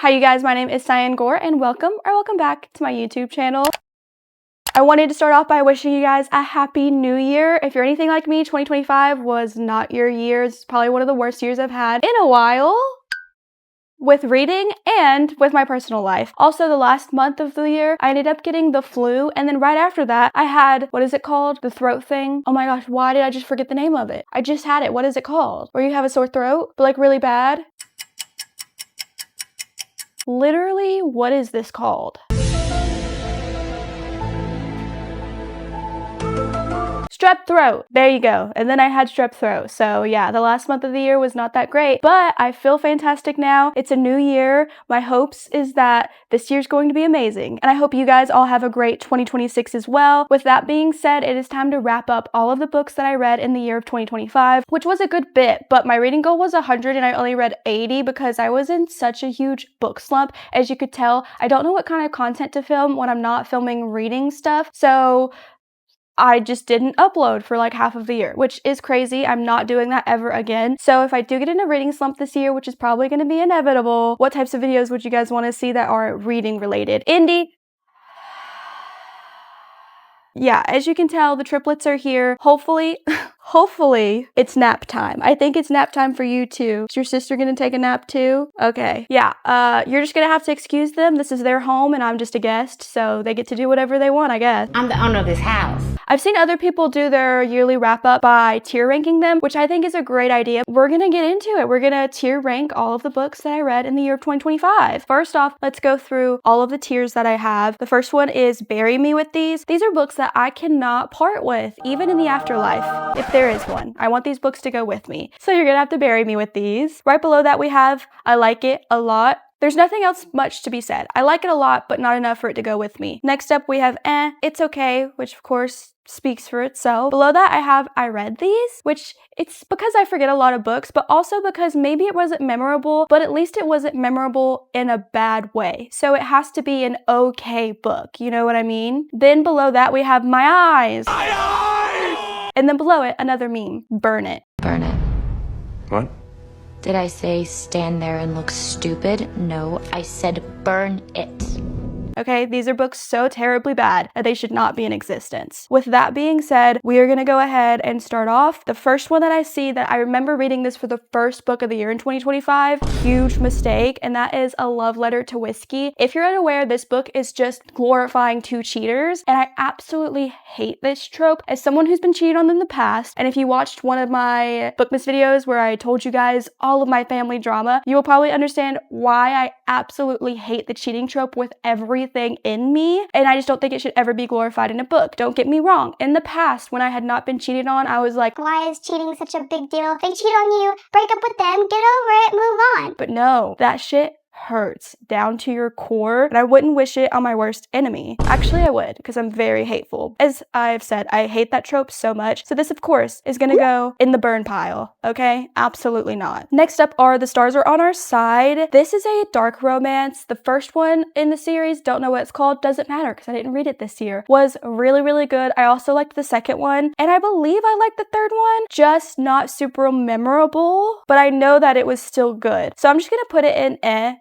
Hi you guys, my name is Cyan Gore and welcome back to my YouTube channel. I wanted to start off by wishing you guys a happy new year. If you're anything like me, 2025 was not your year. It's probably one of the worst years I've had in a while with reading and with my personal life. Also, the last month of the year, I ended up getting the flu, and then right after that, I had, what is it called? The throat thing. Oh my gosh, why did I just forget the name of it? I just had it. What is it called? Where you have a sore throat, but like really bad? Literally, what is this called? Strep throat. There you go. And then I had strep throat. So yeah, the last month of the year was not that great, but I feel fantastic now. It's a new year. My hopes is that this year's going to be amazing. And I hope you guys all have a great 2026 as well. With that being said, it is time to wrap up all of the books that I read in the year of 2025, which was a good bit, but my reading goal was 100 and I only read 80 because I was in such a huge book slump. As you could tell, I don't know what kind of content to film when I'm not filming reading stuff. So I just didn't upload for like half of the year, which is crazy. I'm not doing that ever again. So if I do get in a reading slump this year, which is probably going to be inevitable, what types of videos would you guys want to see that are reading related? Indie. Yeah, as you can tell, the triplets are here. Hopefully, hopefully it's nap time. I think it's nap time for you too. Is your sister gonna take a nap too? Okay. Yeah, you're just gonna have to excuse them. This is their home and I'm just a guest, so they get to do whatever they want, I guess. I'm the owner of this house. I've seen other people do their yearly wrap up by tier ranking them, which I think is a great idea. We're gonna get into it. We're gonna tier rank all of the books that I read in the year of 2025. First off, let's go through all of the tiers that I have. The first one is Bury Me With These. These are books that I cannot part with, even in the afterlife, if there is one. I want these books to go with me. So you're gonna have to bury me with these. Right below that we have I Like It a Lot. There's nothing else much to be said. I like it a lot, but not enough for it to go with me. Next up, we have It's Okay, which of course speaks for itself. Below that, I have I Read These, which it's because I forget a lot of books, but also because maybe it wasn't memorable, but at least it wasn't memorable in a bad way. So it has to be an okay book, you know what I mean? Then below that, we have My Eyes. My eyes! And then below it, another meme, Burn It. Burn it. What? Did I say stand there and look stupid? No, I said burn it. Okay, these are books so terribly bad that they should not be in existence. With that being said, we are gonna go ahead and start off. The first one that I see that I remember reading this for the first book of the year in 2025, huge mistake, and that is A Love Letter to Whiskey. If you're unaware, this book is just glorifying two cheaters, and I absolutely hate this trope as someone who's been cheated on in the past. And if you watched one of my Bookmas videos where I told you guys all of my family drama, you will probably understand why I absolutely hate the cheating trope with everything in me, and I just don't think it should ever be glorified in a book. Don't get me wrong. In the past, when I had not been cheated on, I was like, why is cheating such a big deal? They cheat on you, break up with them, get over it, move on. But no, that shit hurts down to your core, and I wouldn't wish it on my worst enemy. Actually, I would, because I'm very hateful. As I've said, I hate that trope so much. So this, of course, is gonna go in the burn pile, okay? Absolutely not. Next up are The Stars Are On Our Side. This is a dark romance. The first one in the series, don't know what it's called, doesn't matter because I didn't read it this year, was really, really good. I also liked the second one, and I believe I liked the third one, just not super memorable, but I know that it was still good. So I'm just gonna put it in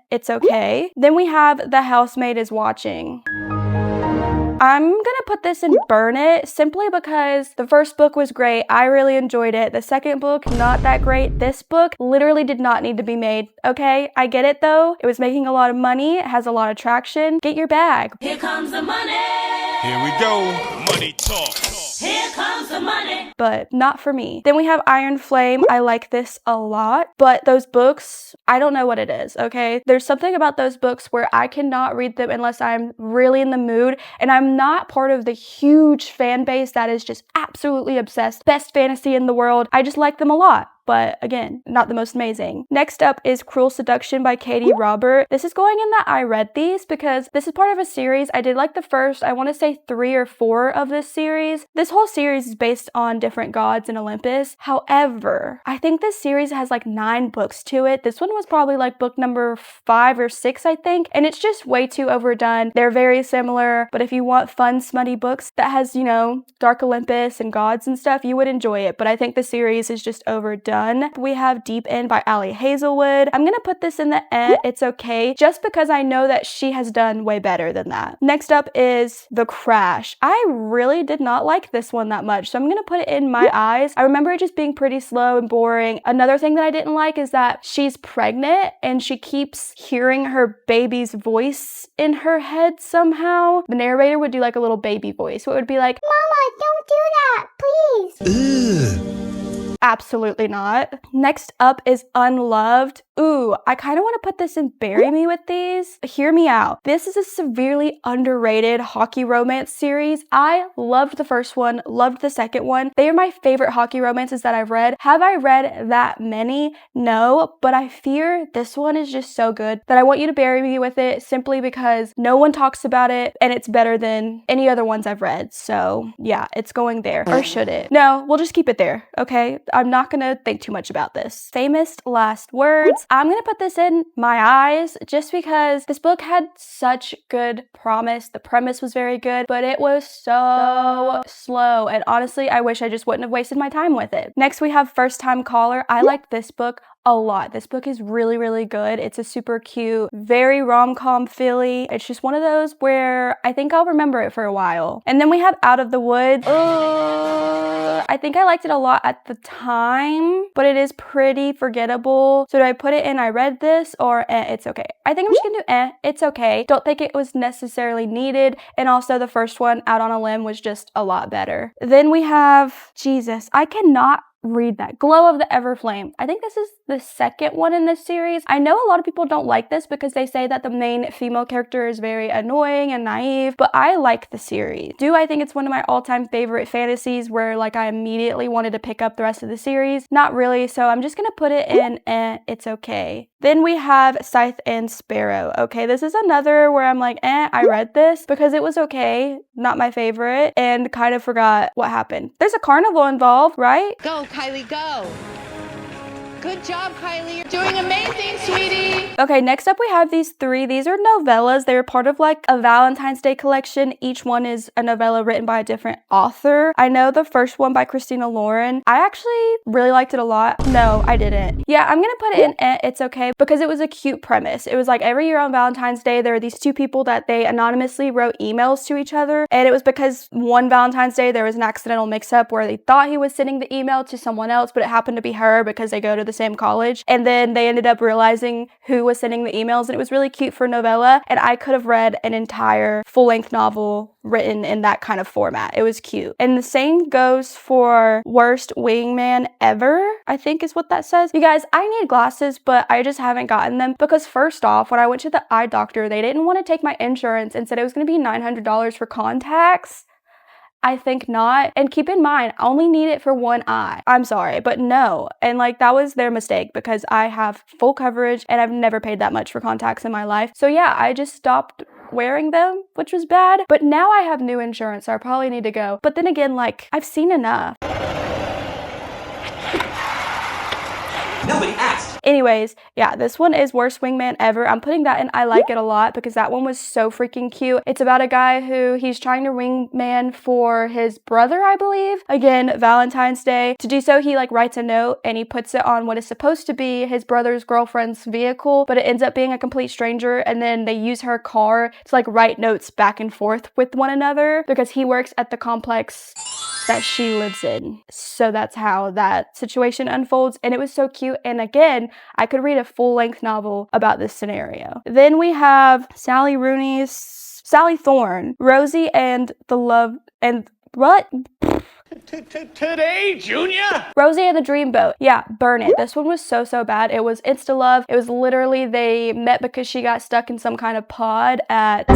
it's okay. Then we have The Housemaid Is Watching. I'm gonna put this in Burn It simply because the first book was great. I really enjoyed it. The second book, not that great. This book literally did not need to be made. Okay, I get it though. It was making a lot of money. It has a lot of traction. Get your bag. Here comes the money. Here we go. Money talk. Here comes the money. But not for me. Then we have Iron Flame. I like this a lot, but those books, I don't know what it is, okay? There's something about those books where I cannot read them unless I'm really in the mood, and I'm not part of the huge fan base that is just absolutely obsessed. Best fantasy in the world. I just like them a lot. But again, not the most amazing. Next up is Cruel Seduction by Katie Robert. This is going in that I read these because this is part of a series. I did like the first, I want to say 3 or 4 of this series. This whole series is based on different gods in Olympus. However, I think this series has like 9 books to it. This one was probably like book number 5 or 6, I think. And it's just way too overdone. They're very similar, but if you want fun, smutty books that has, you know, Dark Olympus and gods and stuff, you would enjoy it. But I think the series is just overdone. done. We have Deep End by Ali Hazelwood. I'm gonna put this in the it's okay, just because I know that she has done way better than that. Next up is The Crash. I really did not like this one that much, so I'm gonna put it in my eyes. I remember it just being pretty slow and boring. Another thing that I didn't like is that she's pregnant and she keeps hearing her baby's voice in her head somehow. The narrator would do like a little baby voice, so it would be like, Mama, don't do that, please. absolutely not. Next up is Unloved. Ooh, I kind of want to put this in Bury Me with these. Hear me out. This is a severely underrated hockey romance series. I loved the first one, loved the second one. They are my favorite hockey romances that I've read. Have I read that many? No, but I fear this one is just so good that I want you to bury me with it, simply because no one talks about it and it's better than any other ones I've read. So yeah, it's going there. Or should it? No, we'll just keep it there, okay? I'm not gonna think too much about this. Famous Last Words. I'm gonna put this in my eyes just because this book had such good promise. The premise was very good, but it was so slow. And honestly, I wish I just wouldn't have wasted my time with it. Next, we have First Time Caller. I liked this book a lot. This book is really, really good. It's a super cute, very rom-com feely. It's just one of those where I think I'll remember it for a while. And then we have Out of the Woods. I think I liked it a lot at the time, but it is pretty forgettable. So do I put it in I read this, or it's okay? I think I'm just gonna do it's okay. Don't think it was necessarily needed. And also the first one, Out on a Limb, was just a lot better. Then we have, Jesus, I cannot read that. Glow of the Everflame. I think this is the second one in this series. I know a lot of people don't like this because they say that the main female character is very annoying and naive, but I like the series. Do I think it's one of my all-time favorite fantasies where like I immediately wanted to pick up the rest of the series? Not really, so I'm just gonna put it in it's okay. Then we have Scythe and Sparrow. Okay, this is another where I'm like, I read this because it was okay, not my favorite, and kind of forgot what happened. There's a carnival involved, right? Go, Kylie, go. Good job, Kylie. You're doing amazing, sweetie. Okay, next up we have these three. These are novellas. They're part of like a Valentine's Day collection. Each one is a novella written by a different author. I know the first one by Christina Lauren. I actually really liked it a lot. No, I didn't. Yeah, I'm gonna put it in it's okay because it was a cute premise. It was like every year on Valentine's Day, there are these two people that they anonymously wrote emails to each other. And it was because one Valentine's Day, there was an accidental mix-up where they thought he was sending the email to someone else, but it happened to be her because they go to the same college. And then they ended up realizing who was sending the emails, and it was really cute for novella. And I could have read an entire full-length novel written in that kind of format. It was cute. And the same goes for Worst Wingman Ever, I think is what that says. You guys, I need glasses, but I just haven't gotten them because first off, when I went to the eye doctor, they didn't want to take my insurance and said it was going to be $900 for contacts. I think not. And keep in mind, I only need it for one eye. I'm sorry, but no. And like that was their mistake because I have full coverage and I've never paid that much for contacts in my life. So yeah, I just stopped wearing them, which was bad. But now I have new insurance, so I probably need to go. But then again, like I've seen enough. Nobody asked. Anyways, yeah, this one is Worst Wingman Ever. I'm putting that in I like it a lot because that one was so freaking cute. It's about a guy who he's trying to wingman for his brother, I believe. Again, Valentine's Day. To do so, he like writes a note and he puts it on what is supposed to be his brother's girlfriend's vehicle, but it ends up being a complete stranger, and then they use her car to like write notes back and forth with one another because he works at the complex that she lives in. So that's how that situation unfolds, and it was so cute. And again, I could read a full-length novel about this scenario. Then we have Sally Thorne, Rosie and the Love and what? Today, Junior? Rosie and the Dreamboat. Yeah, Burn It. This one was so bad. It was insta-love. It was literally they met because she got stuck in some kind of pod at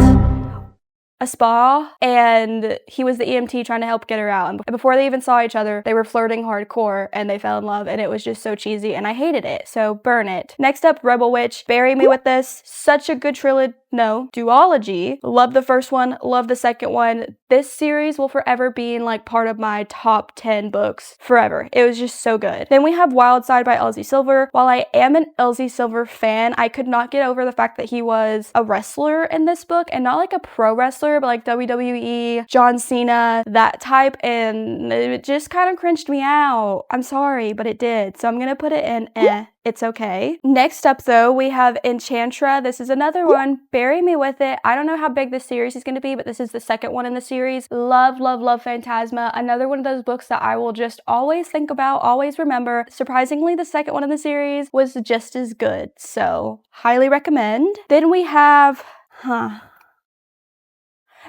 a spa, and he was the EMT trying to help get her out. And before they even saw each other, they were flirting hardcore and they fell in love, and it was just so cheesy and I hated it. So Burn It. Next up, Rebel Witch. Bury me with this. Such a good trilogy. No, duology. Love the first one, love the second one. This series will forever be in like part of my top 10 books forever. It was just so good. Then we have Wild Side by Elsie Silver. While I am an Elsie Silver fan, I could not get over the fact that he was a wrestler in this book, and not like a pro wrestler, but like WWE, John Cena, that type, and it just kind of cringed me out. I'm sorry, but it did. So I'm gonna put it in it's okay. Next up though, we have Enchantra. This is another one. Bury me with it. I don't know how big this series is going to be, but this is the second one in the series. Love, love, love Phantasma. Another one of those books that I will just always think about, always remember. Surprisingly, the second one in the series was just as good. So highly recommend. Then we have,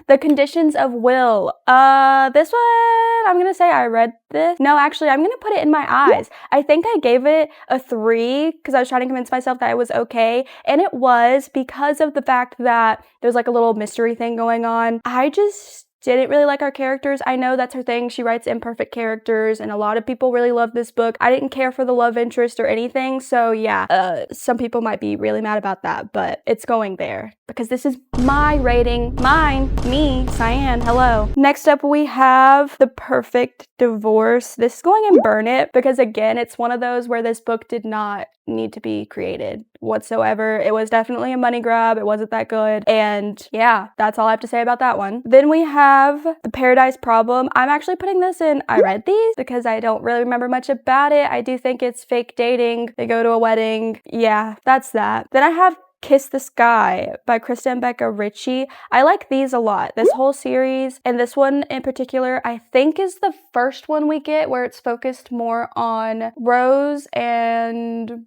The Conditions of Will. This one, I'm gonna say I read this. No, actually, I'm gonna put it in my eyes. I think I gave it a 3 because I was trying to convince myself that it was okay. And it was, because of the fact that there's like a little mystery thing going on. I just didn't really like our characters. I know that's her thing. She writes imperfect characters, and a lot of people really love this book. I didn't care for the love interest or anything, so yeah, some people might be really mad about that, but it's going there because this is my rating. Mine, me, Cyan, hello. Next up, we have The Perfect Divorce. This is going in Burn It because, again, it's one of those where this book did not need to be created whatsoever. It was definitely a money grab. It wasn't that good. And yeah, that's all I have to say about that one. Then we have The Paradise Problem. I'm actually putting this in I read these because I don't really remember much about it. I do think it's fake dating. They go to a wedding. Yeah, that's that. Then I have Kiss the Sky by Krista and Becca Ritchie. I like these a lot. This whole series, and this one in particular, I think is the first one we get where it's focused more on Rose and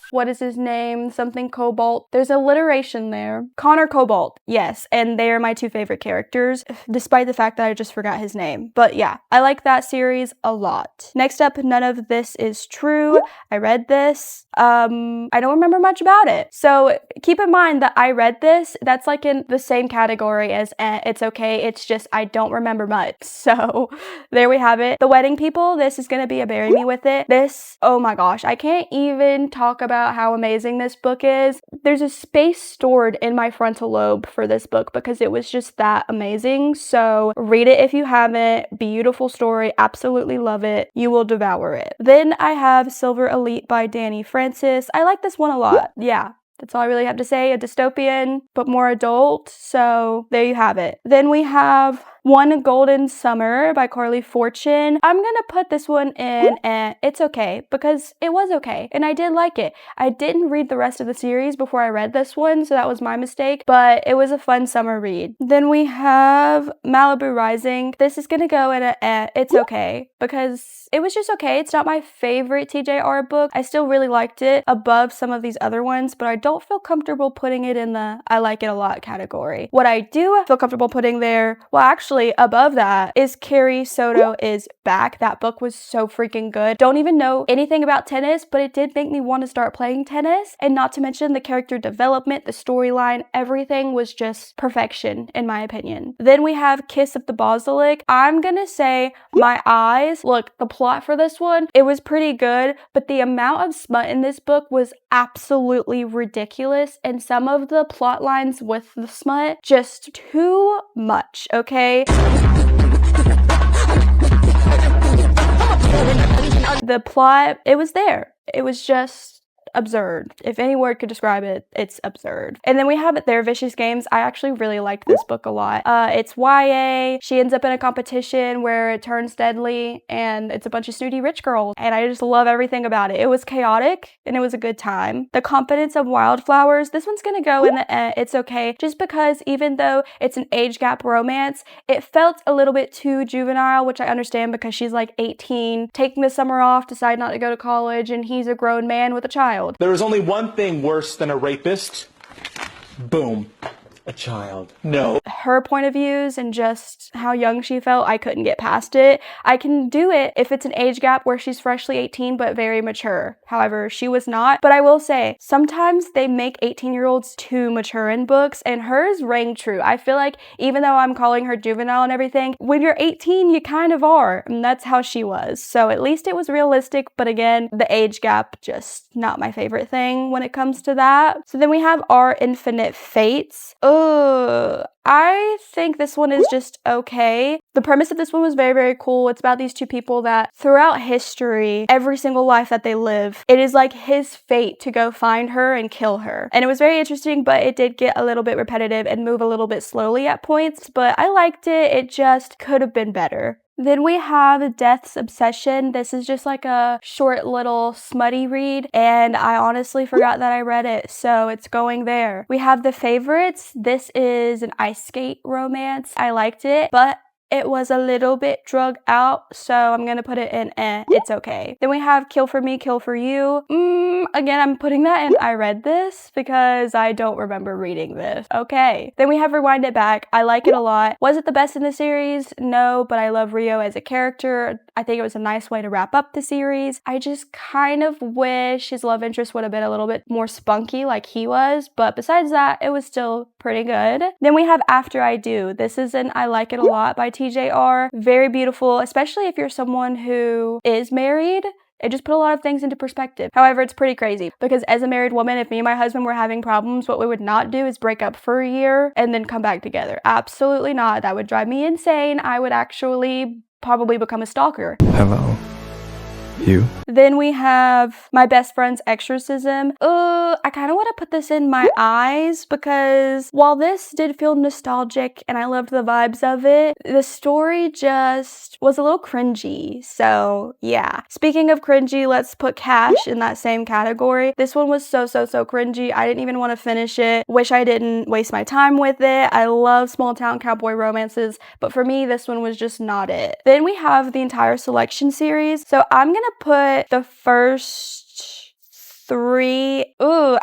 what is his name? Something Cobalt. There's alliteration there. Connor Cobalt. Yes, and they are my two favorite characters, despite the fact that I just forgot his name. But yeah, I like that series a lot. Next up, None of This Is True. I read this. I don't remember much about it. So keep in mind that I read this. That's like in the same category as it's okay. It's just I don't remember much. So there we have it. The Wedding People. This is going to be a Bury Me With It. This, oh my gosh, I can't even talk about how amazing this book is. There's a space stored in my frontal lobe for this book because it was just that amazing. So read it if you haven't. Beautiful story. Absolutely love it. You will devour it. Then I have Silver Elite by Danny Francis. I like this one a lot. Yeah. That's all I really have to say. A dystopian, but more adult. So there you have it. Then we have One Golden Summer by Carly Fortune. I'm gonna put this one in it's okay because it was okay and I did like it. I didn't read the rest of the series before I read this one, so that was my mistake, but it was a fun summer read. Then we have Malibu Rising. This is gonna go in it's okay because it was just okay. It's not my favorite TJR book. I still really liked it above some of these other ones, but I don't feel comfortable putting it in the I like it a lot category. What I do feel comfortable putting there, well, actually above that, is Carrie Soto Is Back. That book was so freaking good. Don't even know anything about tennis, but it did make me want to start playing tennis. And not to mention the character development, the storyline, everything was just perfection in my opinion. Then we have Kiss of the Basilic. I'm gonna say my eyes. Look, the plot for this one, it was pretty good, but the amount of smut in this book was absolutely ridiculous, and some of the plot lines with the smut, just too much, okay? The plot, it was there. It was just absurd. If any word could describe it, it's absurd. And then we have It There, Vicious Games. I actually really liked this book a lot. It's YA. She ends up in a competition where it turns deadly and it's a bunch of snooty rich girls. And I just love everything about it. It was chaotic and it was a good time. The Confidence of Wildflowers. This one's gonna go in the it's okay, just because even though it's an age gap romance, it felt a little bit too juvenile, which I understand because she's like 18, taking the summer off, decide not to go to college, and he's a grown man with a child. There is only one thing worse than a rapist. Boom. a child. No. Her point of views and just how young she felt, I couldn't get past it. I can do it if it's an age gap where she's freshly 18 but very mature. However, she was not. But I will say, sometimes they make 18-year-olds too mature in books, and hers rang true. I feel like even though I'm calling her juvenile and everything, when you're 18, you kind of are. And that's how she was. So at least it was realistic, but again, the age gap, just not my favorite thing when it comes to that. So then we have Our Infinite Fates. I think this one is just okay. The premise of this one was very, very cool. It's about these two people that throughout history, every single life that they live, it is like his fate to go find her and kill her. And it was very interesting, but it did get a little bit repetitive and move a little bit slowly at points, but I liked it. It just could have been better. Then we have Death's Obsession. This is just like a short little smutty read, and I honestly forgot that I read it, so it's going there. We have The Favorites. This is an ice skate romance. I liked it, but it was a little bit drug out, so I'm gonna put it in it's okay. Then we have Kill for Me, Kill for You. Again, I'm putting that in I read this because I don't remember reading this. Okay. Then we have Rewind It Back. I like it a lot. Was it the best in the series? No, but I love Rio as a character. I think it was a nice way to wrap up the series. I just kind of wish his love interest would have been a little bit more spunky like he was, but besides that, it was still pretty good. Then we have After I Do. This is an I Like It a Lot by TJR. Very beautiful, especially if you're someone who is married. It just put a lot of things into perspective. However, it's pretty crazy because as a married woman, if me and my husband were having problems, what we would not do is break up for a year and then come back together. Absolutely not. That would drive me insane. I would actually probably become a stalker. Hello. You? Then we have My Best Friend's Exorcism. I kind of want to put this in My Eyes because while this did feel nostalgic and I loved the vibes of it, the story just was a little cringy. So yeah. Speaking of cringy, let's put Cash in that same category. This one was so cringy. I didn't even want to finish it. Wish I didn't waste my time with it. I love small town cowboy romances, but for me, this one was just not it. Then we have the entire selection series. So I'm gonna put the first 3.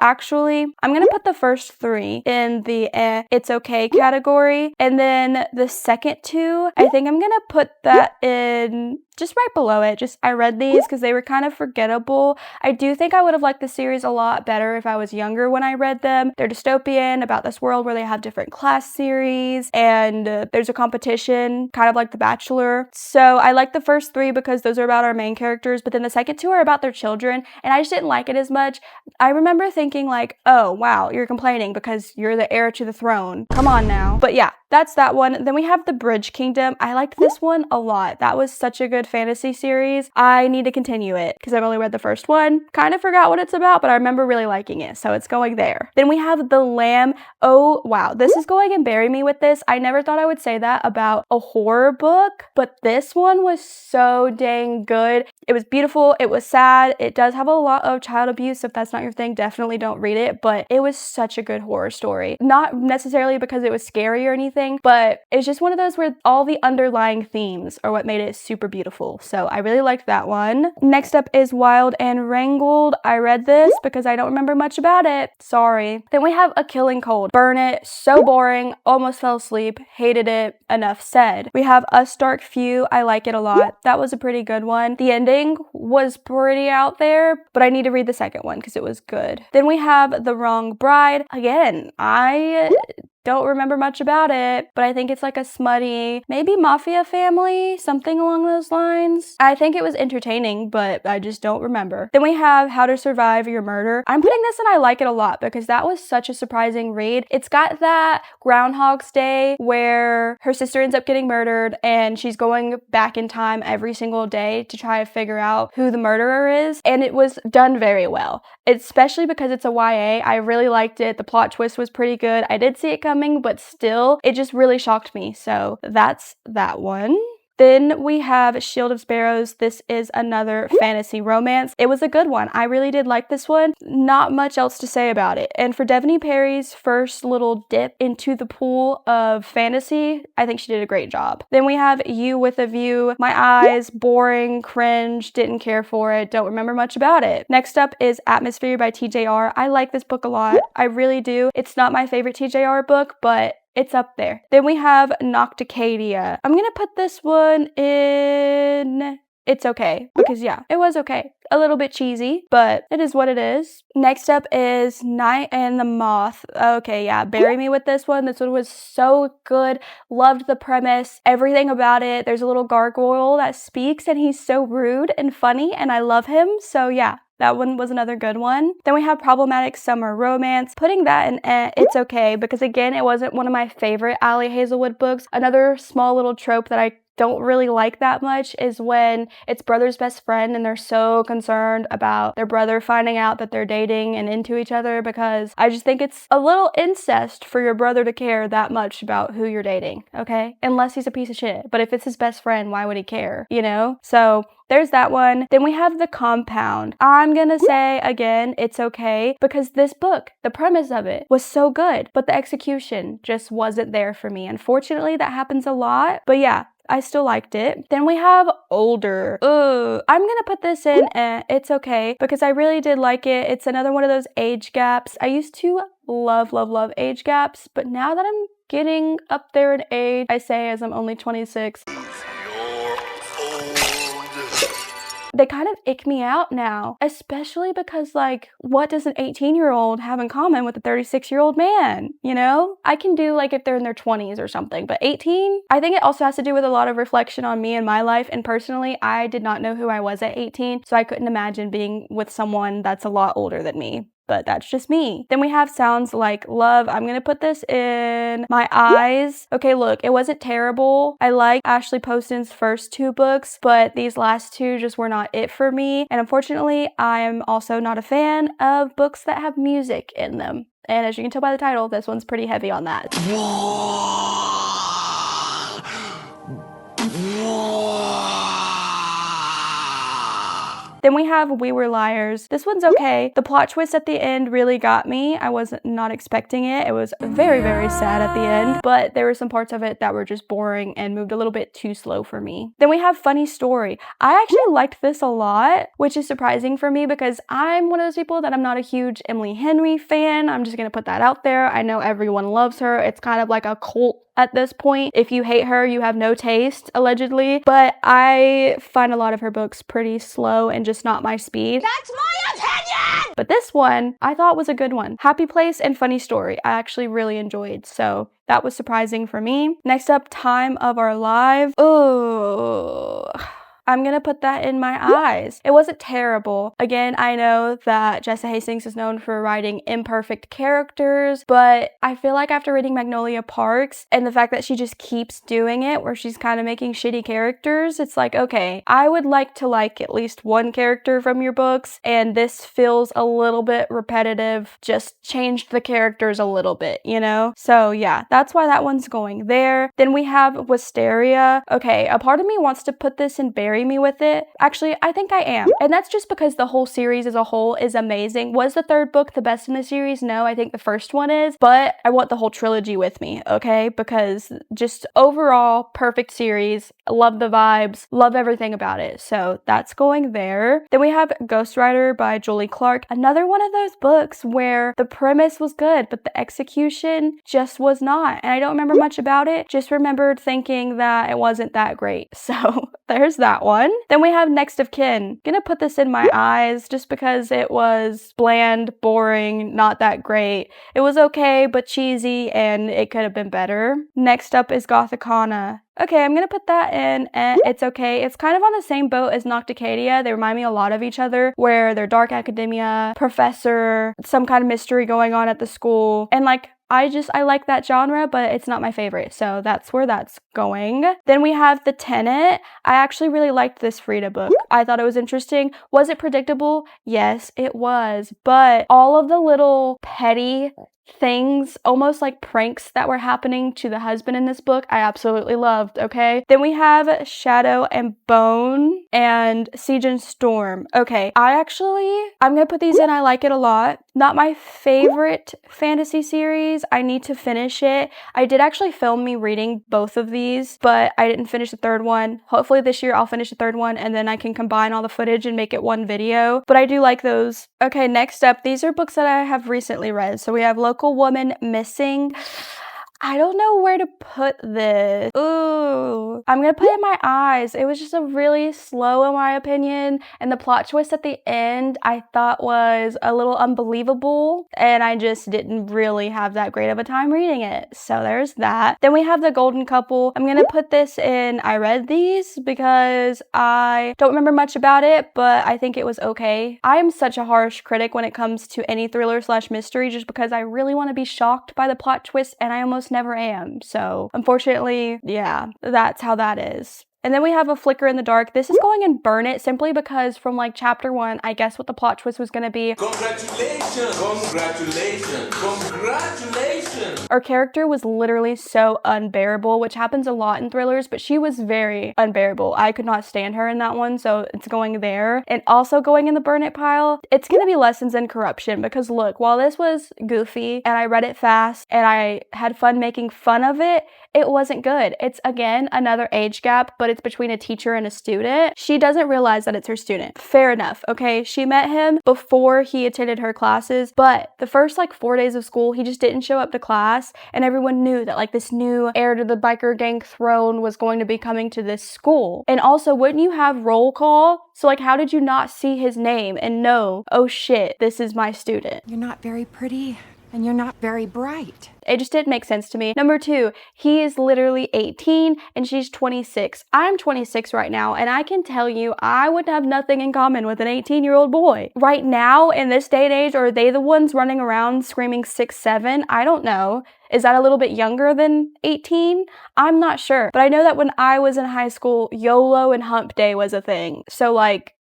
Actually, I'm gonna put the first 3 in the it's okay category, and then the second 2, I think I'm gonna put that in just right below it. Just I read these because they were kind of forgettable. I do think I would have liked the series a lot better if I was younger when I read them. They're dystopian about this world where they have different class series and there's a competition, kind of like The Bachelor. So I like the first 3 because those are about our main characters, but then the second 2 are about their children, and I just didn't like it as much. I remember thinking like, oh wow, you're complaining because you're the heir to the throne. Come on now. But yeah, that's that one. Then we have The Bridge Kingdom. I liked this one a lot. That was such a good fantasy series. I need to continue it because I've only read the first one. Kind of forgot what it's about, but I remember really liking it, so it's going there. Then we have The Lamb. Oh wow, this is going and bury me with this. I never thought I would say that about a horror book, but this one was so dang good. It was beautiful. It was sad. It does have a lot of child abuse. If that's not your thing, definitely don't read it, but it was such a good horror story. Not necessarily because it was scary or anything, but it's just one of those where all the underlying themes are what made it super beautiful. So I really liked that one. Next up is Wild and Wrangled. I read this because I don't remember much about it. Sorry. Then we have A Killing Cold. Burn It. So boring. Almost fell asleep. Hated it. Enough said. We have Us Dark Few. I like it a lot. That was a pretty good one. The ending was pretty out there, but I need to read the second one because it was good. Then we have The Wrong Bride. Again, I don't remember much about it, but I think it's like a smutty, maybe mafia family, something along those lines. I think it was entertaining, but I just don't remember. Then we have How to Survive Your Murder. I'm putting this in I like it a lot because that was such a surprising read. It's got that Groundhog's Day where her sister ends up getting murdered and she's going back in time every single day to try to figure out who the murderer is, and it was done very well, especially because it's a YA. I really liked it. The plot twist was pretty good. I did see it coming, but still, it just really shocked me. So that's that one. Then we have Shield of Sparrows. This is another fantasy romance. It was a good one. I really did like this one. Not much else to say about it. And for Devaney Perry's first little dip into the pool of fantasy, I think she did a great job. Then we have You with a View. My eyes, boring, cringe, didn't care for it, don't remember much about it. Next up is Atmosphere by TJR. I like this book a lot. I really do. It's not my favorite TJR book, but it's up there. Then we have Nocticadia. I'm gonna put this one in It's Okay, because yeah, it was okay. A little bit cheesy, but it is what it is. Next up is Night and the Moth. Okay, yeah, bury me with this one. This one was so good. Loved the premise, everything about it. There's a little gargoyle that speaks and he's so rude and funny and I love him. So yeah, that one was another good one. Then we have Problematic Summer Romance. Putting that in It's Okay, because again, it wasn't one of my favorite Ali Hazelwood books. Another small little trope that I don't really like that much is when it's brother's best friend and they're so concerned about their brother finding out that they're dating and into each other, because I just think it's a little incest for your brother to care that much about who you're dating, okay? Unless he's a piece of shit. But if it's his best friend, why would he care, you know? So there's that one. Then we have The Compound. I'm gonna say again, It's Okay, because this book, the premise of it was so good, but the execution just wasn't there for me. Unfortunately, that happens a lot, but yeah, I still liked it. Then we have Older. I'm gonna put this in It's Okay, because I really did like it. It's another one of those age gaps. I used to love age gaps, but now that I'm getting up there in age, I say as I'm only 26, they kind of ick me out now, especially because, like, what does an 18-year-old have in common with a 36-year-old man, you know? I can do, like, if they're in their 20s or something, but 18? I think it also has to do with a lot of reflection on me and my life, and personally, I did not know who I was at 18, so I couldn't imagine being with someone that's a lot older than me. But that's just me. Then we have Sounds Like Love. I'm gonna put this in My Eyes. Okay, look, it wasn't terrible. I like Ashley Poston's first two books, but these last two just were not it for me. And unfortunately, I'm also not a fan of books that have music in them. And as you can tell by the title, this one's pretty heavy on that. Then we have We Were Liars. This one's okay. The plot twist at the end really got me. I was not expecting it. It was very, very sad at the end, but there were some parts of it that were just boring and moved a little bit too slow for me. Then we have Funny Story. I actually liked this a lot, which is surprising for me because I'm one of those people that I'm not a huge Emily Henry fan. I'm just gonna put that out there. I know everyone loves her. It's kind of like a cult at this point. If you hate her, you have no taste, allegedly. But I find a lot of her books pretty slow and just not my speed. That's my opinion! But this one, I thought was a good one. Happy Place and Funny Story, I actually really enjoyed. So that was surprising for me. Next up, Time of Our Lives. Oh, I'm gonna put that in My Eyes. It wasn't terrible. Again, I know that Jessa Hastings is known for writing imperfect characters, but I feel like after reading Magnolia Parks and the fact that she just keeps doing it where she's kind of making shitty characters, it's like, okay, I would like to like at least one character from your books, and this feels a little bit repetitive. Just changed the characters a little bit, you know? So yeah, that's why that one's going there. Then we have Wisteria. Okay, a part of me wants to put this in Bury Me with It. Actually, I think I am. And that's just because the whole series as a whole is amazing. Was the third book the best in the series? No, I think the first one is, but I want the whole trilogy with me, okay? Because just overall, perfect series. Love the vibes, love everything about it. So that's going there. Then we have Ghostwriter by Julie Clark. Another one of those books where the premise was good, but the execution just was not. And I don't remember much about it. Just remembered thinking that it wasn't that great. So there's that one. Then we have Next of Kin. Gonna put this in My Eyes just because it was bland, boring, not that great. It was okay, but cheesy, and it could have been better. Next up is Gothicana. Okay, I'm gonna put that in It's Okay. It's kind of on the same boat as Nocticadia. They remind me a lot of each other, where they're dark academia, professor, some kind of mystery going on at the school, and like, I like that genre, but it's not my favorite, so that's where that's going. Then we have The Tenant. I actually really liked this Frida book. I thought it was interesting. Was it predictable? Yes, it was, but all of the little petty things, almost like pranks that were happening to the husband in this book, I absolutely loved, okay? Then we have Shadow and Bone and Siege and Storm. Okay, I'm gonna put these in. I like it a lot. Not my favorite fantasy series. I need to finish it. I did actually film me reading both of these, but I didn't finish the third one. Hopefully this year I'll finish the third one and then I can combine all the footage and make it one video. But I do like those. Okay, next up, these are books that I have recently read. So we have Local Woman Missing. I don't know where to put this. Ooh, I'm gonna put it in my eyes. It was just a really slow, in my opinion, and the plot twist at the end I thought was a little unbelievable, and I just didn't really have that great of a time reading it. So there's that. Then we have The Golden Couple. I'm gonna put this in I read these because I don't remember much about it, but I think it was okay. I am such a harsh critic when it comes to any thriller / mystery just because I really want to be shocked by the plot twist, and I almost never am. So unfortunately, yeah, that's how that is. And then we have A Flicker in the Dark. This is going in Burn It simply because from like chapter 1, I guess what the plot twist was going to be. Congratulations! Congratulations! Congratulations! Our character was literally so unbearable, which happens a lot in thrillers, but she was very unbearable. I could not stand her in that one, so it's going there. And also going in the Burn It pile, it's going to be Lessons in Corruption because look, while this was goofy and I read it fast and I had fun making fun of it, it wasn't good. It's again another age gap, but it's between a teacher and a student. She doesn't realize that it's her student. Fair enough, okay? She met him before he attended her classes, but the first like 4 days of school, he just didn't show up to class, and everyone knew that like this new heir to the biker gang throne was going to be coming to this school. And also, wouldn't you have roll call? So like, how did you not see his name and know, oh shit, this is my student? You're not very pretty, and you're not very bright. It just didn't make sense to me. Number 2, he is literally 18 and she's 26. I'm 26 right now, and I can tell you I would have nothing in common with an 18-year-old boy. Right now, in this day and age, are they the ones running around screaming 6, 7? I don't know. Is that a little bit younger than 18? I'm not sure. But I know that when I was in high school, YOLO and hump day was a thing. So like,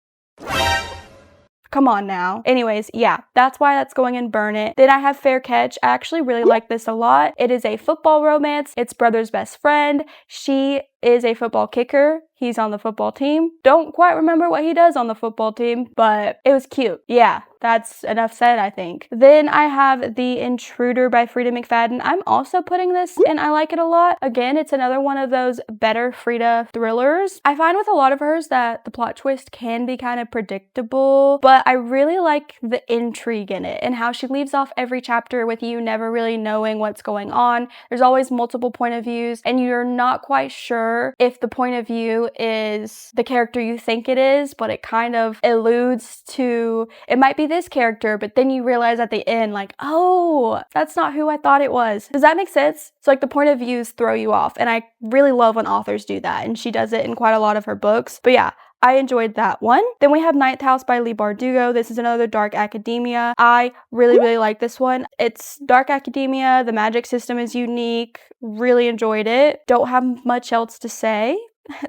come on now. Anyways, yeah, that's why that's going in Burn It. Then I have Fair Catch. I actually really like this a lot. It is a football romance. It's brother's best friend. She is a football kicker. He's on the football team. Don't quite remember what he does on the football team, but it was cute. Yeah, that's enough said, I think. Then I have The Intruder by Frida McFadden. I'm also putting this in I like it a lot. Again, it's another one of those better Frida thrillers. I find with a lot of hers that the plot twist can be kind of predictable, but I really like the intrigue in it and how she leaves off every chapter with you never really knowing what's going on. There's always multiple point of views, and you're not quite sure if the point of view is the character you think it is, but it kind of alludes to, it might be this character, but then you realize at the end, like, oh, that's not who I thought it was. Does that make sense? So like the point of views throw you off, and I really love when authors do that, and she does it in quite a lot of her books. But yeah, I enjoyed that one. Then we have Ninth House by Leigh Bardugo. This is another dark academia. I really like this one. It's dark academia. The magic system is unique. Really enjoyed it. Don't have much else to say.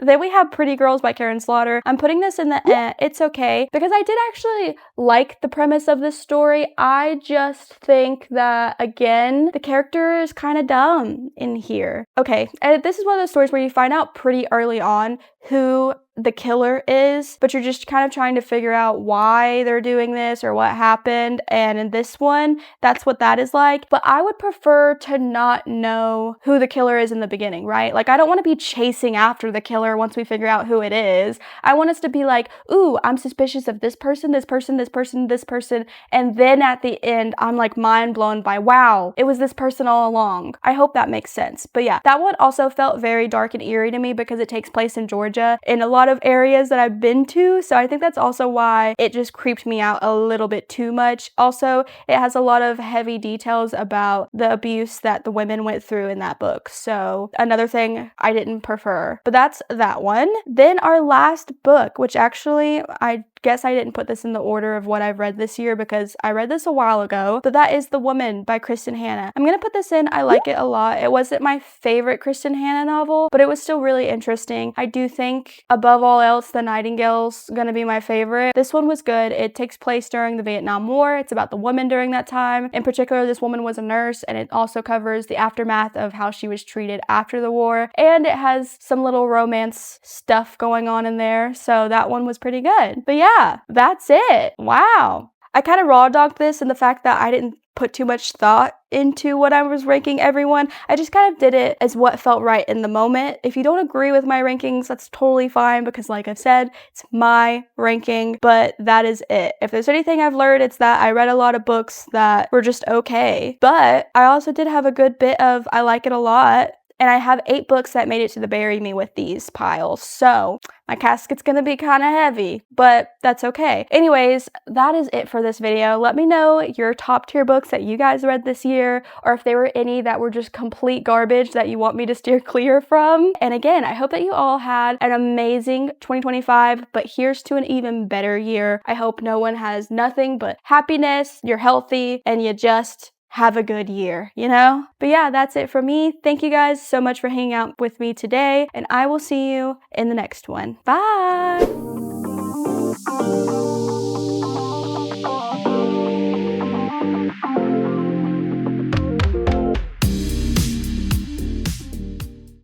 Then we have Pretty Girls by Karen Slaughter. I'm putting this in the it's okay because I did actually like the premise of this story. I just think that, again, the character is kind of dumb in here. Okay, and this is one of those stories where you find out pretty early on who the killer is, but you're just kind of trying to figure out why they're doing this or what happened. And in this one, that's what that is like. But I would prefer to not know who the killer is in the beginning, right? Like, I don't want to be chasing after the killer once we figure out who it is. I want us to be like, ooh, I'm suspicious of this person, this person, this person, this person. And then at the end, I'm like mind blown by, wow, it was this person all along. I hope that makes sense. But yeah, that one also felt very dark and eerie to me because it takes place in Georgia in a lot of areas that I've been to, so I think that's also why it just creeped me out a little bit too much. Also, it has a lot of heavy details about the abuse that the women went through in that book, so another thing I didn't prefer. But that's that one. Then our last book, which actually I guess I didn't put this in the order of what I've read this year because I read this a while ago, but that is The Woman by Kristen Hanna. I'm gonna put this in. I like it a lot. It wasn't my favorite Kristen Hanna novel, but it was still really interesting. I do think above above all else, The Nightingale's gonna be my favorite. This one was good. It takes place during the Vietnam War. It's about the women during that time. In particular, this woman was a nurse, and it also covers the aftermath of how she was treated after the war. And it has some little romance stuff going on in there, so that one was pretty good. But yeah, that's it. Wow. I kind of raw dogged this in the fact that I didn't put too much thought into what I was ranking everyone. I just kind of did it as what felt right in the moment. If you don't agree with my rankings, that's totally fine because like I've said, it's my ranking, but that is it. If there's anything I've learned, it's that I read a lot of books that were just okay, but I also did have a good bit of I like it a lot. And I have 8 books that made it to the Bury Me With These piles. So my casket's gonna be kind of heavy, but that's okay. Anyways, that is it for this video. Let me know your top tier books that you guys read this year, or if there were any that were just complete garbage that you want me to steer clear from. And again, I hope that you all had an amazing 2025, but here's to an even better year. I hope no one has nothing but happiness, you're healthy, and you just have a good year, you know? But yeah, that's it for me. Thank you guys so much for hanging out with me today, and I will see you in the next one. Bye!